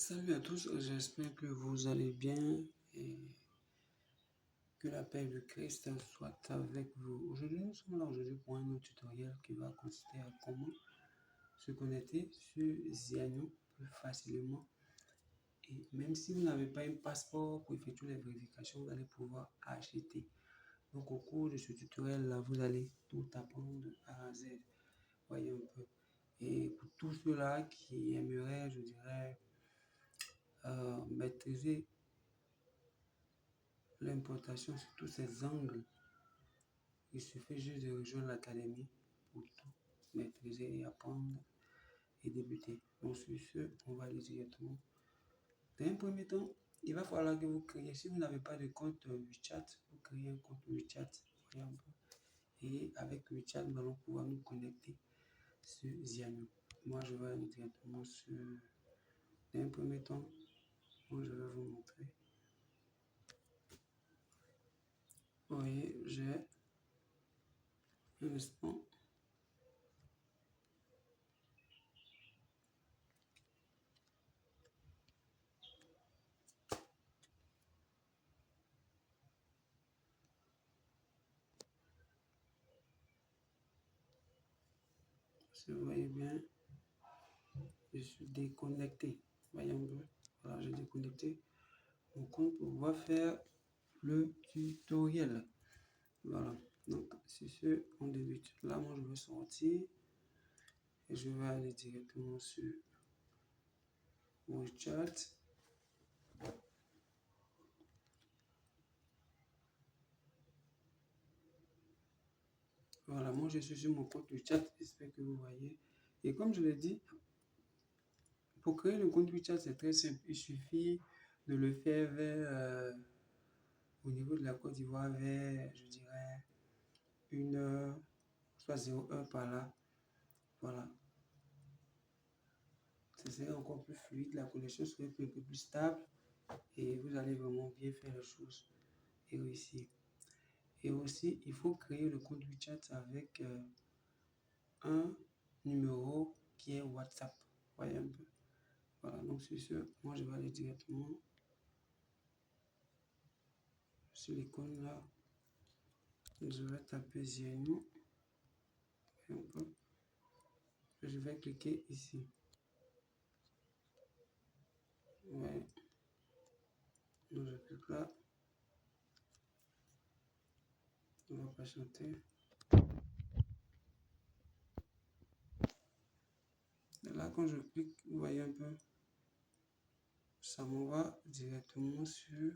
Salut à tous, j'espère que vous allez bien et que la paix du Christ soit avec vous. Aujourd'hui, nous sommes là aujourd'hui pour un autre tutoriel qui va consister à comment se connecter sur Ziano plus facilement. Et même si vous n'avez pas un passeport pour effectuer les vérifications, vous allez pouvoir acheter. Donc au cours de ce tutoriel-là, vous allez tout apprendre de A à Z. Voyez un peu. Et pour tous ceux-là qui aimeraient, je dirais, maîtriser l'importation sur tous ces angles, il suffit juste de rejoindre l'académie pour tout maîtriser et apprendre et débuter. Donc sur ce, on va aller directement. Dans un premier temps, il va falloir que vous créez, si vous n'avez pas de compte WeChat, vous créez un compte WeChat. Et avec WeChat, nous allons pouvoir nous connecter sur Ziano. Moi, je vais aller directement sur... Dans un premier temps, moi, je vais vous montrer. Vous voyez, j'ai un instant. Si vous voyez bien, je suis déconnecté. Voyez un peu. Voilà, j'ai déconnecté mon compte pour pouvoir faire le tutoriel. Voilà. Donc, c'est ce, on débute. Là, moi, je vais sortir et je vais aller directement sur WeChat. Voilà, moi, je suis sur mon compte WeChat. J'espère que vous voyez. Et comme je l'ai dit, pour créer le compte WeChat, c'est très simple. Il suffit de le faire vers, au niveau de la Côte d'Ivoire, vers, je dirais, 1h, soit 0h par là. Voilà. Ce serait encore plus fluide, la connexion serait un peu plus stable et vous allez vraiment bien faire les choses et réussir. Et aussi, il faut créer le compte WeChat avec un numéro qui est WhatsApp. Voyez un peu. Voilà, donc sur ce, moi je vais aller directement sur l'icône là. Je vais taper Ziano. Je vais cliquer ici. Ouais. Donc je clique là. On va patienter. Et là, quand je clique, vous voyez un peu, ça m'envoie directement sur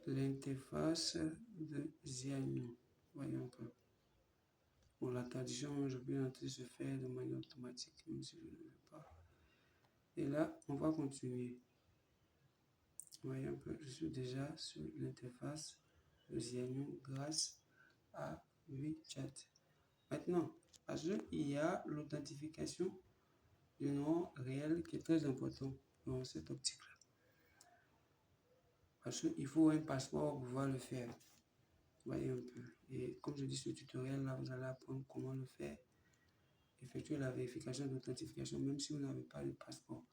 l'interface de Ziano. Voyez un peu. Bon, la traduction, je peux entrer se faire de manière automatique, même si je ne veux pas. Et là, on va continuer. Vous voyez un peu, je suis déjà sur l'interface de Ziano grâce à WeChat. Maintenant, parce qu'il y a l'authentification du nom réel qui est très important dans cette optique-là. Parce qu'il faut un passeport pour pouvoir le faire. Vous voyez un peu. Et comme je dis sur le tutoriel, là, vous allez apprendre comment le faire. Effectuer la vérification d'authentification, même si vous n'avez pas de passeport.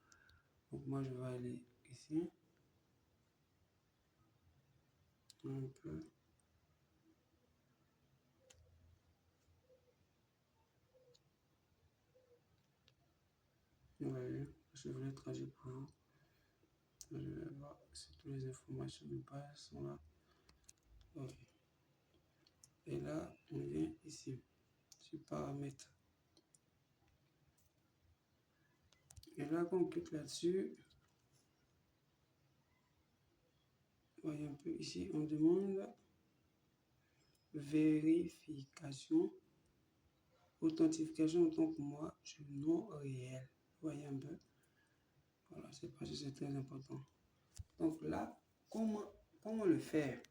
Donc moi, je vais aller ici. Un peu. Vous voyez, je voulais traduire pour vous. Je vais voir si toutes les informations de base sont là. Ok. Et là, on vient ici, sur paramètres. Et là, quand on clique là-dessus, voyez un peu ici, on demande vérification, authentification autant que moi, du nom réel. Voyez un peu. Voilà, c'est parce que c'est très important. Donc là, comment le faire?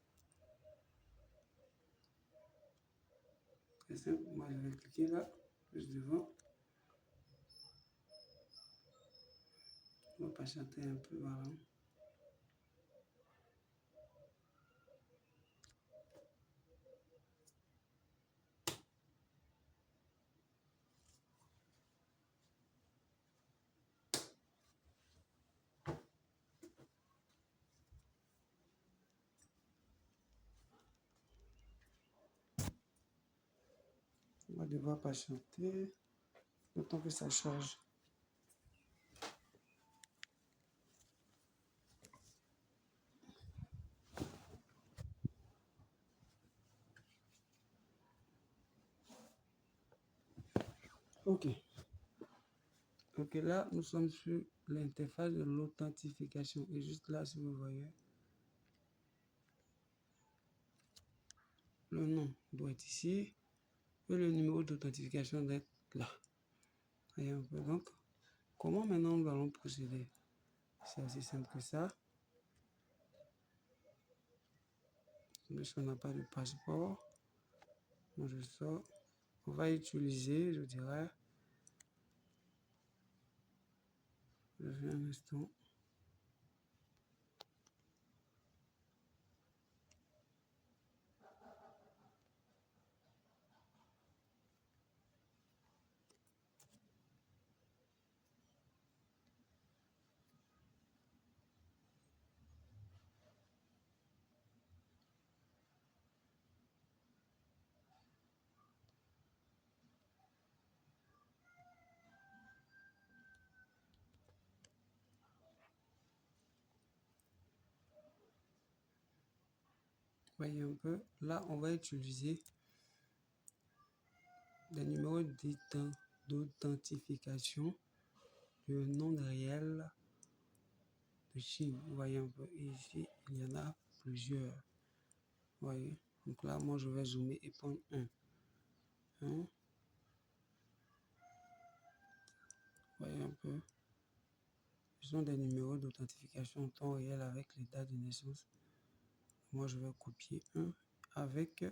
Très simple, moi je vais cliquer là, juste devant. On va patienter un peu, voilà. On va devoir patienter le temps que ça charge. Ok. Ok, là, nous sommes sur l'interface de l'authentification. Et juste là, si vous voyez, le nom doit être ici. Et le numéro d'authentification doit être là. Voyez un peu. Donc, comment maintenant nous allons procéder? C'est assez simple que ça. Si on n'a pas de passeport, moi je sors. On va utiliser, je dirais, je vais un instant. Voyez un peu. Là, on va utiliser des numéros d'authentification, le nom réel de Chine. Vous voyez un peu. Et ici, il y en a plusieurs. Vous voyez. Donc là, moi, je vais zoomer et prendre un. Vous voyez un peu. Ce sont des numéros d'authentification en temps réel avec les dates de naissance. Moi, je vais copier un avec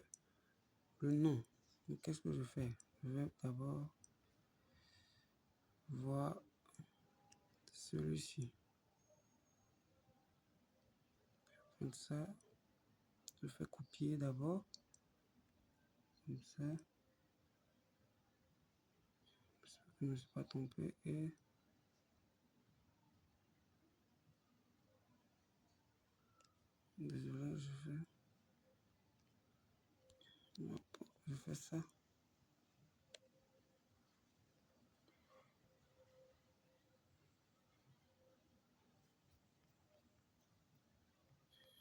le nom. Donc, qu'est-ce que je fais? Je vais d'abord voir celui-ci. Comme ça, je fais copier d'abord. Comme ça. Je ne me suis pas trompé. Et désolé, je fais ça.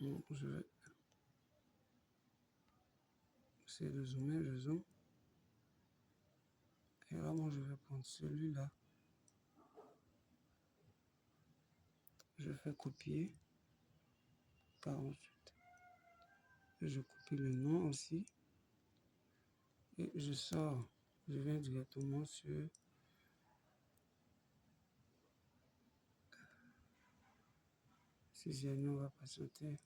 Donc, je vais essayer de zoomer, je zoome. Et là, moi, je vais prendre celui-là. Je fais copier. 48. Je copie le nom aussi. Et je sors. Je viens directement sur si jamais on va patienter.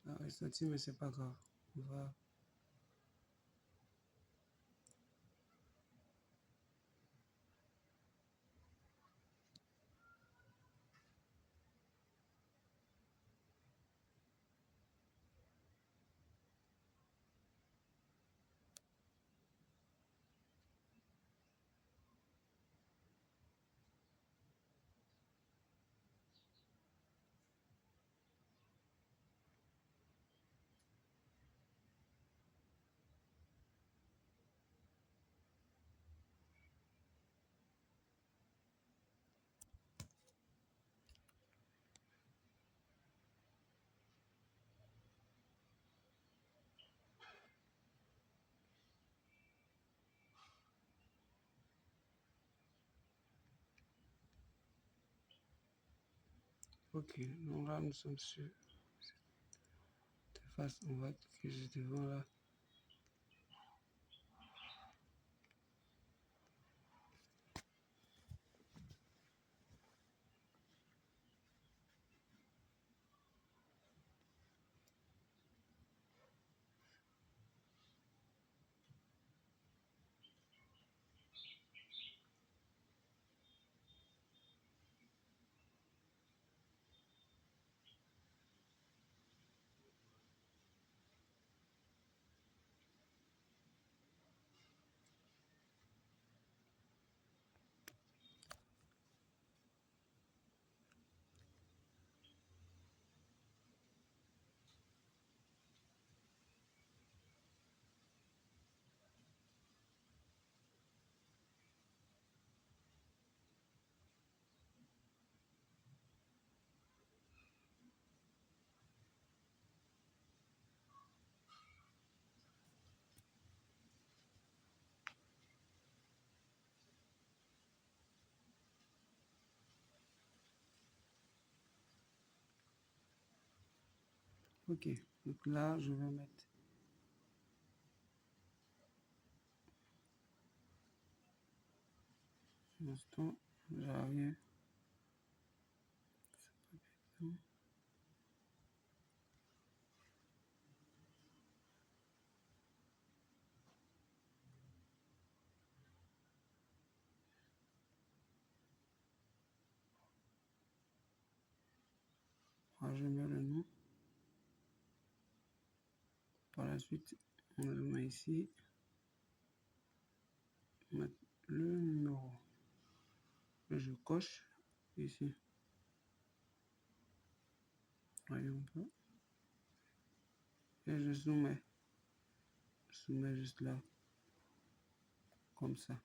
Ah, il est sorti, mais c'est pas grave. On va. Ok, donc là, nous sommes sur cette face. On va cliquer juste devant là. Ok, donc là, je vais mettre un instant, j'arrive. Je mets le nom. Par la suite, on le met ici. Mettre le numéro. Je coche ici. Voyons un peu. Et je soumets. Je soumets juste là. Comme ça.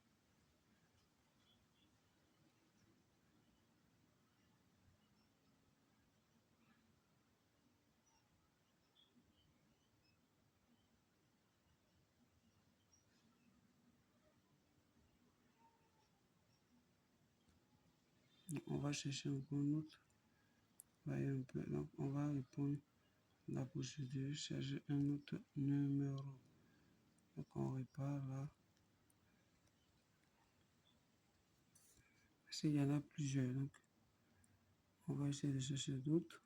On va chercher encore un autre. Voyez un peu. Donc, on va répondre à la procédure. Chercher un autre numéro. Donc, on répare là. Parce qu'il y en a plusieurs. Donc, on va essayer de chercher d'autres.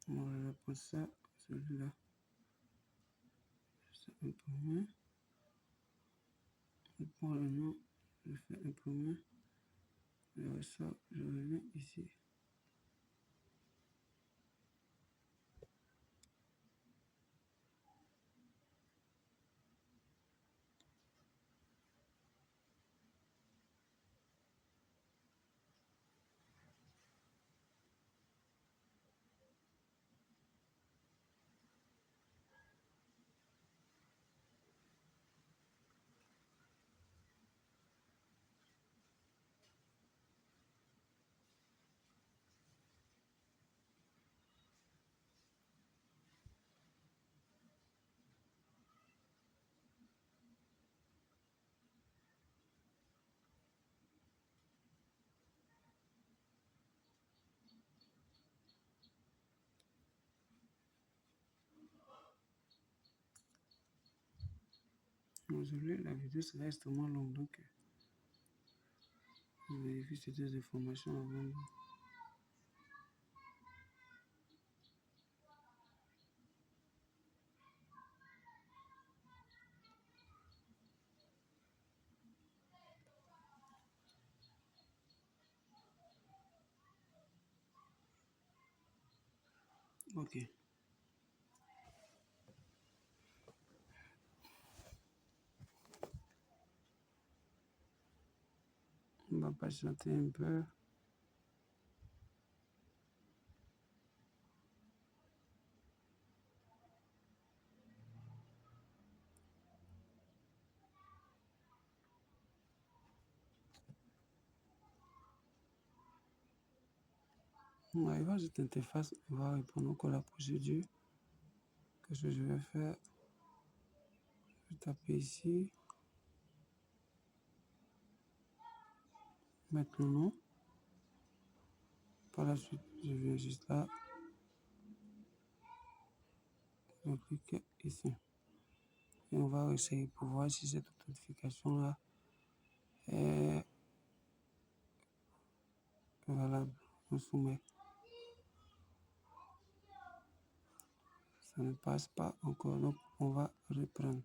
On va prendre ça. Celui-là. Je fais imprimer. Je prends le nom. Je fais imprimer. Je ressors. Je reviens ici. Désolé, la vidéo sera extrêmement longue. Donc, je vérifie ces deux informations avant de... Ok. On va patienter un peu. On arrive à cette interface, on va répondre encore à la procédure. Qu'est-ce que je vais faire? Je vais taper ici. Mettre le nom. Par la suite, je viens juste là. Je clique ici. Et on va essayer pour voir si cette authentification-là est valable. On soumet. Ça ne passe pas encore, donc on va reprendre.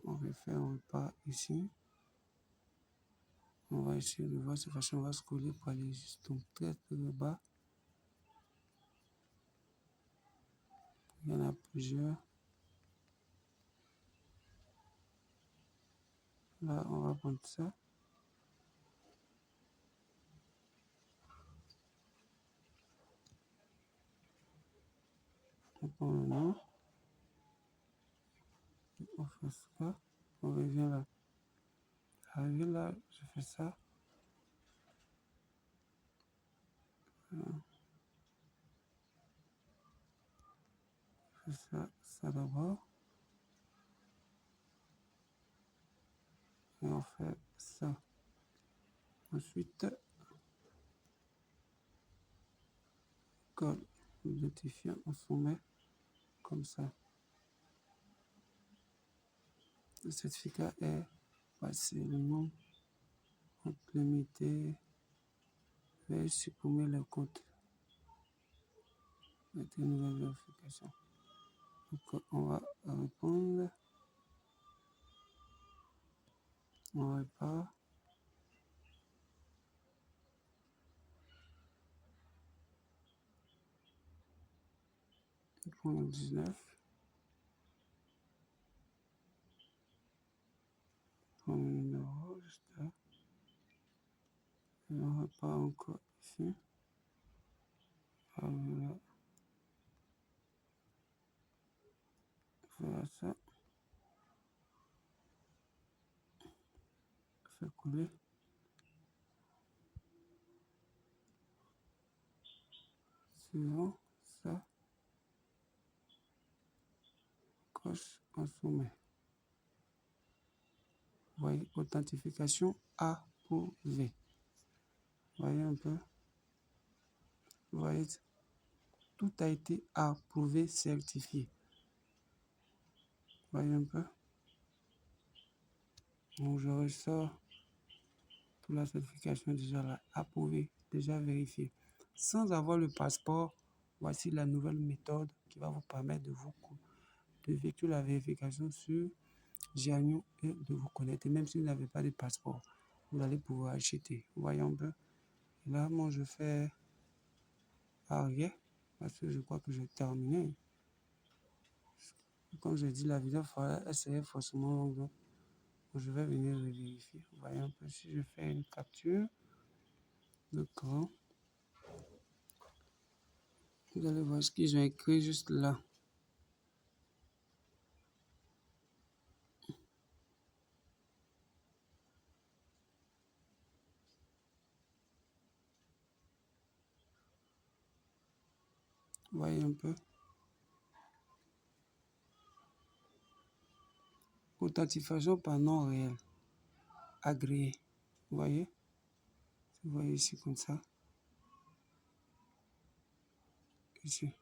On refait, on repart ici. On va essayer de voir cette façon, on va scroller pour aller juste très très bas. Il y en a plusieurs. Là, on va prendre ça. On prend le nom. On fait ça. On revient là. Arrivé là, je fais ça. Je fais ça d'abord. Et on fait ça. Ensuite, code identifiant, on s'en met comme ça. Le certificat est passé. Le nom, compte limité. Veuillez supprimer le compte. Mettez une nouvelle vérification. Donc, on va répondre. On répare. Pour le 19. Pour le numéro, juste là. Et on repart encore ici. Voilà. Voilà ça. Fait couler. Suivant ça. Coche en sommet. Vous voyez, authentification approuvée. Vous voyez un peu. Vous voyez, tout a été approuvé, certifié. Vous voyez un peu. Donc je ressors pour la certification déjà là, approuvée, déjà vérifiée. Sans avoir le passeport, voici la nouvelle méthode qui va vous permettre de effectuer la vérification sur Giagno et de vous connecter. Même si vous n'avez pas de passeport, vous allez pouvoir acheter. Vous voyez un peu. Et là, moi, je fais arrière parce que je crois que j'ai terminé. Comme je dis, la vidéo elle serait forcément longue. Donc, je vais venir le vérifier. Vous voyez un peu si je fais une capture d'écran. Vous allez voir ce qu'ils ont écrit juste là. Vous voyez un peu. Authentification par nom réel. Agréé. Vous voyez? Vous voyez ici comme ça. Ici.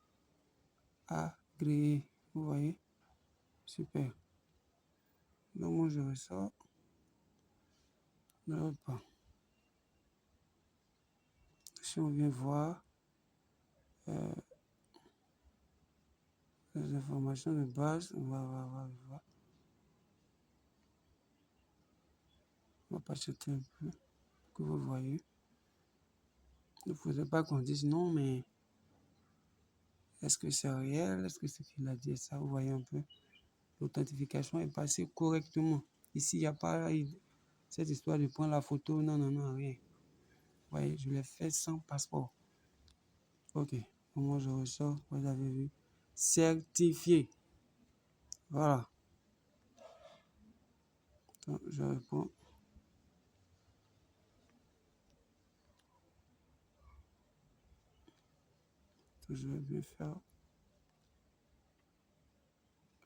Agréé. Vous voyez? Super. Donc moi je ressors. Ne pas. Si on vient voir les informations de base, on va voir. On va patienter un peu que vous voyez. Il ne faudrait pas qu'on dise non, mais est-ce que c'est réel? Est-ce que c'est qu'il a dit ça? Vous voyez un peu. L'authentification est passée correctement. Ici, il n'y a pas cette histoire de prendre la photo. Non, rien. Vous voyez, je l'ai fait sans passeport. Ok. Moi, je ressors. Vous avez vu. Certifié. Voilà. Donc, je réponds. Je vais bien faire.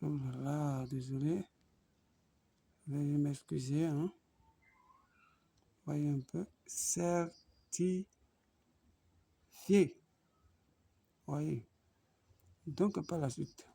Oh là là, désolé. Veuillez m'excuser. Hein. Voyez un peu. Certifié. Voyez. Donc, par la suite.